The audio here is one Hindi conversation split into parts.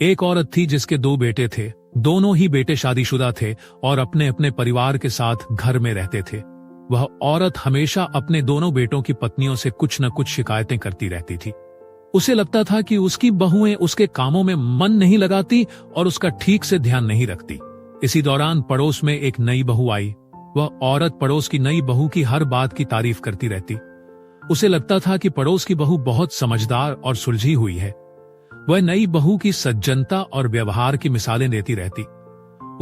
एक औरत थी जिसके 2 बेटे थे। दोनों ही बेटे शादीशुदा थे और अपने अपने परिवार के साथ घर में रहते थे। वह औरत हमेशा अपने दोनों बेटों की पत्नियों से कुछ न कुछ शिकायतें करती रहती थी। उसे लगता था कि उसकी बहुएं उसके कामों में मन नहीं लगाती और उसका ठीक से ध्यान नहीं रखती। इसी दौरान पड़ोस में एक नई बहू आई। वह औरत पड़ोस की नई बहू की हर बात की तारीफ करती रहती। उसे लगता था कि पड़ोस की बहू बहुत समझदार और सुलझी हुई है। वह नई बहू की सज्जनता और व्यवहार की मिसालें देती रहती।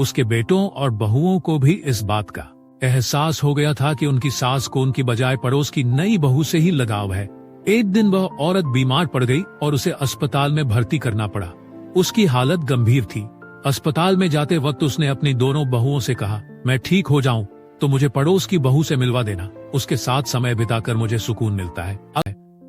उसके बेटों और बहुओं को भी इस बात का एहसास हो गया था कि उनकी सास को उनकी बजाय पड़ोस की नई बहू से ही लगाव है। एक दिन वह औरत बीमार पड़ गई और उसे अस्पताल में भर्ती करना पड़ा। उसकी हालत गंभीर थी। अस्पताल में जाते वक्त उसने अपनी दोनों बहुओं से कहा, मैं ठीक हो जाऊं तो मुझे पड़ोस की बहू से मिलवा देना। उसके साथ समय बिताकर मुझे सुकून मिलता है।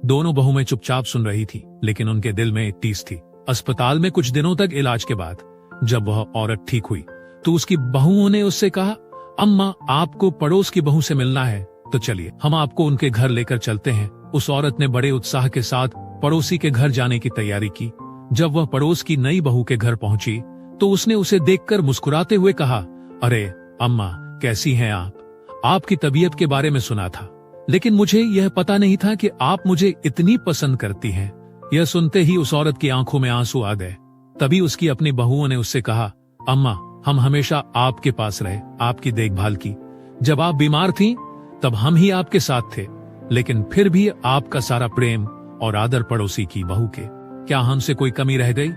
दोनों बहुएं चुपचाप सुन रही थी, लेकिन उनके दिल में एक टीस थी। अस्पताल में कुछ दिनों तक इलाज के बाद जब वह औरत ठीक हुई तो उसकी बहुओं ने उससे कहा, अम्मा आपको पड़ोस की बहू से मिलना है तो चलिए हम आपको उनके घर लेकर चलते हैं। उस औरत ने बड़े उत्साह के साथ पड़ोसी के घर जाने की तैयारी की। जब वह पड़ोस की नई बहू के घर पहुंची तो उसने उसे देखकर मुस्कुराते हुए कहा, अरे अम्मा कैसी हैं आप? आपकी तबीयत के बारे में सुना था, लेकिन मुझे यह पता नहीं था कि आप मुझे इतनी पसंद करती हैं। यह सुनते ही उस औरत की आंखों में आंसू आ गए। तभी उसकी अपनी बहुओं ने उससे कहा, अम्मा हम हमेशा आपके पास रहे, आपकी देखभाल की। जब आप बीमार थीं तब हम ही आपके साथ थे, लेकिन फिर भी आपका सारा प्रेम और आदर पड़ोसी की बहू के, क्या हमसे कोई कमी रह गई?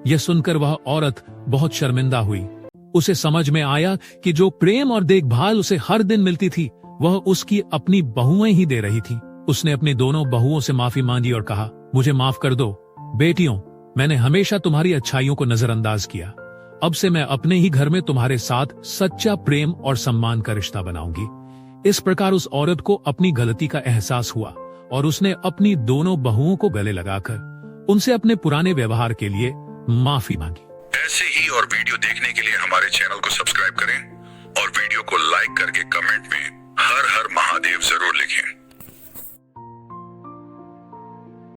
यह सुनकर वह औरत बहुत शर्मिंदा हुई। उसे समझ में आया कि जो प्रेम और देखभाल उसे हर दिन मिलती थी वह उसकी अपनी बहुएं ही दे रही थी। उसने अपनी दोनों बहुओं से माफी मांगी और कहा, मुझे माफ कर दो बेटियों, मैंने हमेशा तुम्हारी अच्छाइयों को नजरअंदाज किया। अब से मैं अपने ही घर में तुम्हारे साथ सच्चा प्रेम और सम्मान का रिश्ता बनाऊंगी। इस प्रकार उस औरत को अपनी गलती का एहसास हुआ और उसने अपनी दोनों बहुओं को गले लगाकर उनसे अपने पुराने व्यवहार के लिए माफी मांगी। ऐसे ही और वीडियो देखने के लिए हमारे चैनल को सब्सक्राइब करें और वीडियो को लाइक करके कमेंट में हर हर महादेव जरूर लिखें।